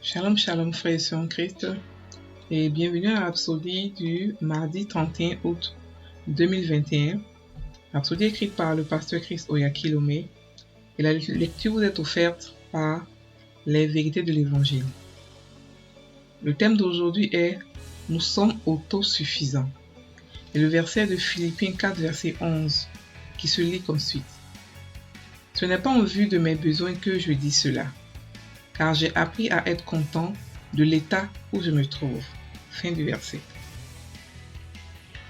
Shalom, shalom, frères et sœurs en Christ, et bienvenue à Rhapsodie du mardi 31 août 2021. Rhapsodie écrite par le pasteur Chris Oyakilome, et la lecture vous est offerte par les vérités de l'Évangile. Le thème d'aujourd'hui est « Nous sommes autosuffisants » et le verset de Philippiens 4, verset 11, qui se lit comme suit. « Ce n'est pas en vue de mes besoins que je dis cela, car j'ai appris à être content de l'état où je me trouve. » Fin du verset.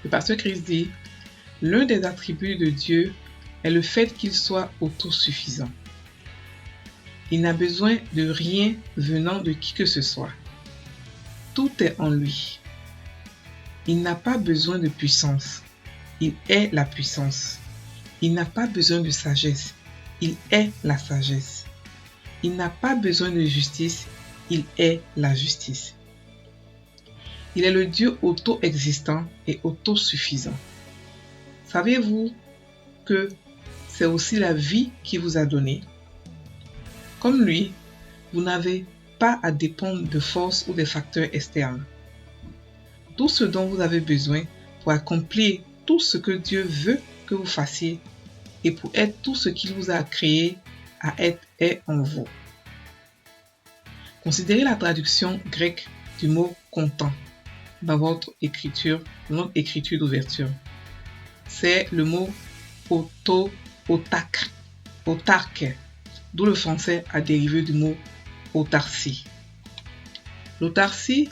Le pasteur Christ dit, l'un des attributs de Dieu est le fait qu'il soit autosuffisant. Il n'a besoin de rien venant de qui que ce soit. Tout est en lui. Il n'a pas besoin de puissance. Il est la puissance. Il n'a pas besoin de sagesse. Il est la sagesse. Il n'a pas besoin de justice, il est la justice. Il est le Dieu auto-existant et autosuffisant. Savez-vous que c'est aussi la vie qu'il vous a donnée? Comme lui, vous n'avez pas à dépendre de forces ou des facteurs externes. Tout ce dont vous avez besoin pour accomplir tout ce que Dieu veut que vous fassiez et pour être tout ce qu'il vous a créé à être est en vous. Considérez la traduction grecque du mot content dans votre écriture, notre écriture d'ouverture. C'est le mot autarque, d'où le français a dérivé du mot autarcie. L'autarcie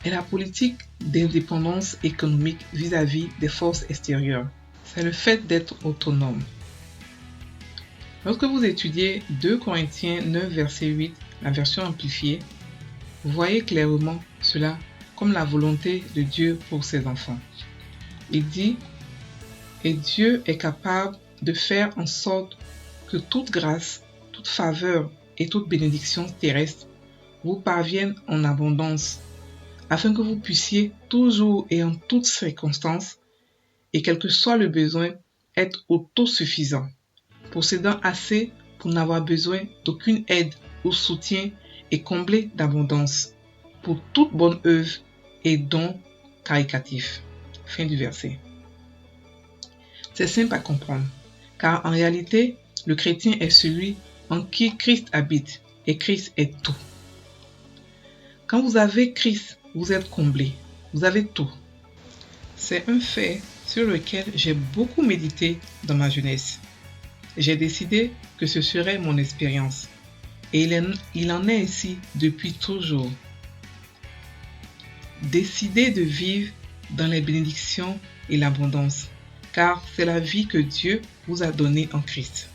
est la politique d'indépendance économique vis-à-vis des forces extérieures. C'est le fait d'être autonome. Lorsque vous étudiez 2 Corinthiens 9, verset 8, la version amplifiée, vous voyez clairement cela comme la volonté de Dieu pour ses enfants. Il dit, « Et Dieu est capable de faire en sorte que toute grâce, toute faveur et toute bénédiction terrestre vous parviennent en abondance, afin que vous puissiez toujours et en toutes circonstances, et quel que soit le besoin, être autosuffisant, possédant assez pour n'avoir besoin d'aucune aide ou soutien et comblé d'abondance pour toute bonne œuvre et don caritatif. » Fin du verset. C'est simple à comprendre, car en réalité, le chrétien est celui en qui Christ habite et Christ est tout. Quand vous avez Christ, vous êtes comblé, vous avez tout. C'est un fait sur lequel j'ai beaucoup médité dans ma jeunesse. J'ai décidé que ce serait mon expérience. Et il en est ainsi depuis toujours. Décidez de vivre dans les bénédictions et l'abondance, car c'est la vie que Dieu vous a donnée en Christ.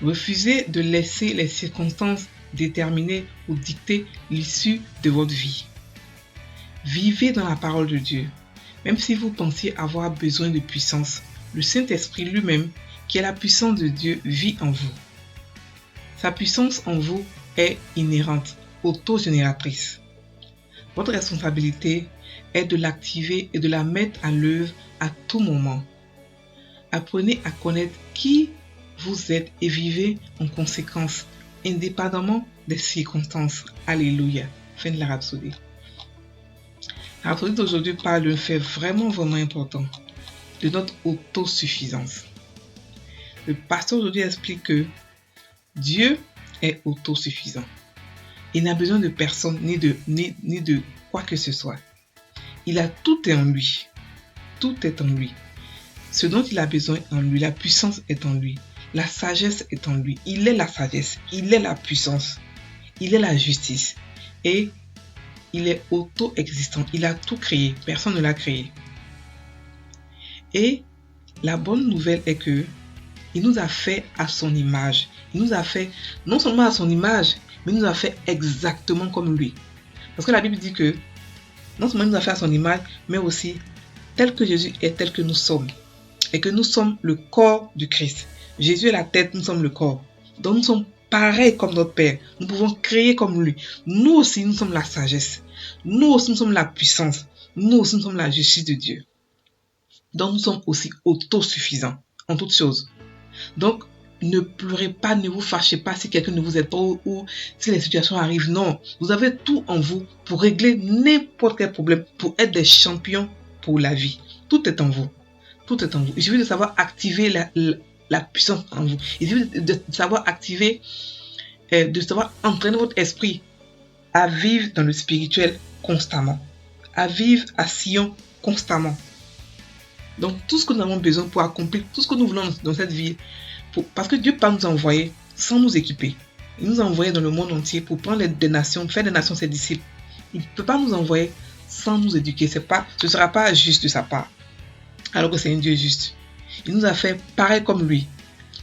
Refusez de laisser les circonstances déterminer ou dicter l'issue de votre vie. Vivez dans la parole de Dieu. Même si vous pensiez avoir besoin de puissance, le Saint-Esprit lui-même, qui est la puissance de Dieu, vit en vous. Sa puissance en vous est inhérente, autogénératrice. Votre responsabilité est de l'activer et de la mettre à l'œuvre à tout moment. Apprenez à connaître qui vous êtes et vivez en conséquence, indépendamment des circonstances. Alléluia. Fin de la rhapsodie. La rhapsodie d'aujourd'hui parle d'un fait vraiment important, de notre autosuffisance. Le pasteur aujourd'hui explique que Dieu est autosuffisant. Il n'a besoin de personne ni de quoi que ce soit. Il a tout en lui. Tout est en lui. Ce dont il a besoin est en lui. La puissance est en lui. La sagesse est en lui. Il est la sagesse. Il est la puissance. Il est la justice. Et il est auto-existant. Il a tout créé. Personne ne l'a créé. Et la bonne nouvelle est que il nous a fait à son image. Il nous a fait non seulement à son image, mais il nous a fait exactement comme lui. Parce que la Bible dit que non seulement il nous a fait à son image, mais aussi tel que Jésus est, tel que nous sommes. Et que nous sommes le corps du Christ. Jésus est la tête, nous sommes le corps. Donc nous sommes pareils comme notre Père. Nous pouvons créer comme lui. Nous aussi, nous sommes la sagesse. Nous aussi, nous sommes la puissance. Nous aussi, nous sommes la justice de Dieu. Donc nous sommes aussi autosuffisants en toutes choses. Donc ne pleurez pas, ne vous fâchez pas si quelqu'un ne vous aide pas ou si les situations arrivent. Non, vous avez tout en vous pour régler n'importe quel problème, pour être des champions pour la vie. Tout est en vous. Tout est en vous. Il suffit de savoir activer la puissance en vous. Il suffit de savoir activer, de savoir entraîner votre esprit à vivre dans le spirituel constamment, à vivre à Sion constamment. Donc tout ce que nous avons besoin pour accomplir tout ce que nous voulons dans cette vie, parce que Dieu ne peut pas nous envoyer sans nous équiper. Il nous a envoyés dans le monde entier pour prendre des nations, faire des nations ses disciples. Il ne peut pas nous envoyer sans nous éduquer. Ce ne sera pas juste de sa part. Alors que c'est un Dieu juste. Il nous a fait pareil comme lui.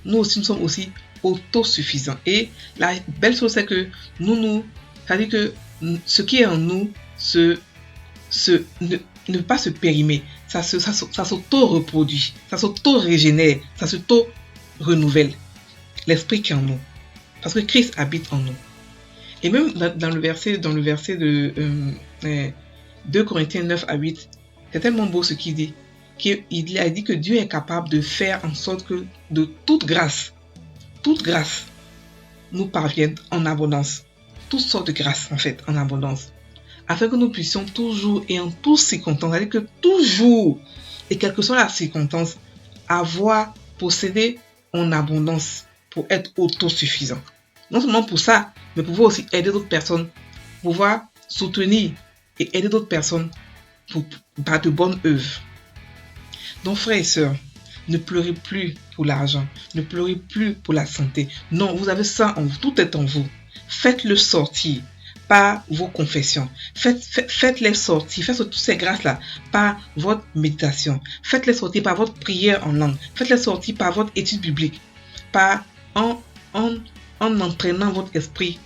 Nous aussi, nous sommes aussi autosuffisants. Et la belle chose, c'est que c'est-à-dire que ce qui est en nous ne peut pas se périmer. Ça s'auto-reproduit, ça s'auto-régénère, ça s'auto-renouvelle. L'esprit qui est en nous. Parce que Christ habite en nous. Et même dans le verset de 2 Corinthiens 9 à 8, c'est tellement beau ce qu'il dit. Il a dit que Dieu est capable de faire en sorte que de toute grâce nous parvienne en abondance. Toutes sortes de grâces en fait, en abondance. Afin que nous puissions toujours et en toutes circonstances, c'est-à-dire que toujours, et quelle que soit la circonstance, posséder en abondance pour être autosuffisant. Non seulement pour ça, mais pour pouvoir aussi aider d'autres personnes, pouvoir soutenir et aider d'autres personnes par de bonnes œuvres. Donc frères et sœurs, ne pleurez plus pour l'argent, ne pleurez plus pour la santé. Non, vous avez ça en vous, tout est en vous. Faites-le sortir par vos confessions. Faites-les sortir, faites toutes ces grâces-là par votre méditation. Faites-les sortir par votre prière en langue. Faites-les sortir par votre étude biblique. En entraînant votre esprit,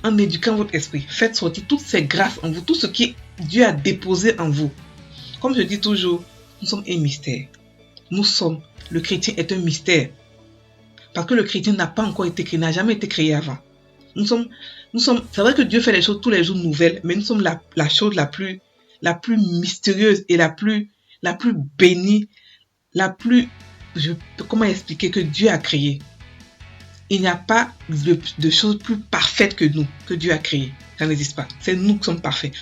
en éduquant votre esprit. Faites sortir toutes ces grâces en vous, tout ce que Dieu a déposé en vous. Comme je dis toujours, nous sommes un mystère. Le chrétien est un mystère. Parce que le chrétien n'a pas encore été créé, n'a jamais été créé avant. C'est vrai que Dieu fait les choses tous les jours nouvelles, mais nous sommes la chose la plus mystérieuse et la plus bénie, comment expliquer, que Dieu a créé. Il n'y a pas de choses plus parfaites que nous, que Dieu a créé. Ça n'existe pas. C'est nous qui sommes parfaits.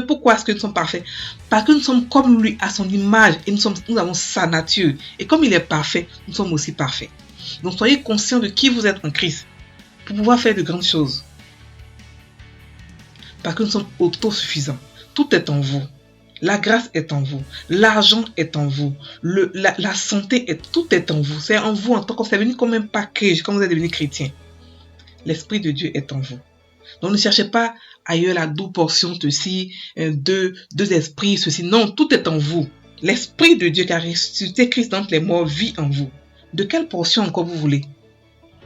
Pourquoi est-ce que nous sommes parfaits? Parce que nous sommes comme lui, à son image, et nous avons sa nature. Et comme il est parfait, nous sommes aussi parfaits. Donc soyez conscients de qui vous êtes en Christ pour pouvoir faire de grandes choses. Parce que nous sommes autosuffisants. Tout est en vous. La grâce est en vous. L'argent est en vous. La santé, tout est en vous. C'est en vous en tant que c'est venu comme un package, comme vous êtes devenu chrétien. L'Esprit de Dieu est en vous. Donc ne cherchez pas ailleurs la double portion, ceci, deux esprits, ceci. Non, tout est en vous. L'Esprit de Dieu qui a ressuscité Christ d'entre les morts vit en vous. De quelle portion encore vous voulez?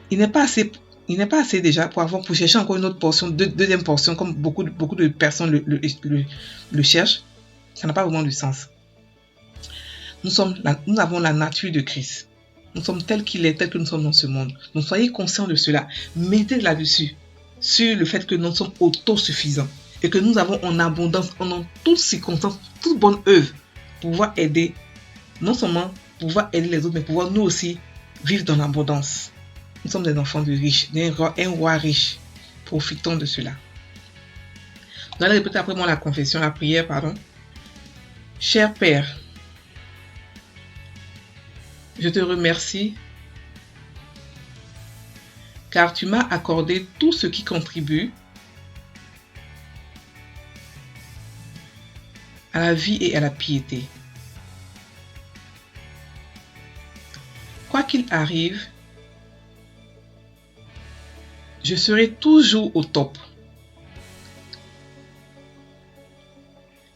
Il n'est pas assez déjà pour chercher encore une autre portion, deuxième portion, comme beaucoup de personnes le cherchent. Ça n'a pas vraiment du sens. Nous avons la nature de Christ. Nous sommes tels qu'il est, tels que nous sommes dans ce monde. Donc soyez conscients de cela. Méditez là-dessus, sur le fait que nous sommes autosuffisants et que nous avons en abondance, en toutes circonstances, toute bonne œuvre, pour pouvoir aider, non seulement pouvoir aider les autres, mais pouvoir nous aussi vivre dans l'abondance. Nous sommes des enfants de riches, un roi riche. Profitons de cela. Vous allez répéter après moi la confession, la prière, pardon. Cher Père, je te remercie car tu m'as accordé tout ce qui contribue à la vie et à la piété. Quoi qu'il arrive, je serai toujours au top.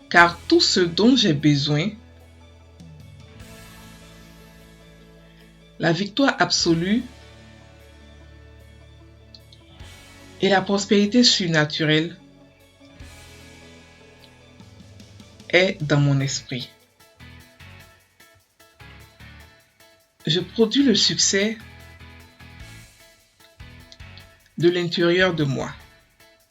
Car tout ce dont j'ai besoin, la victoire absolue et la prospérité surnaturelle est dans mon esprit. Je produis le succès de l'intérieur de moi.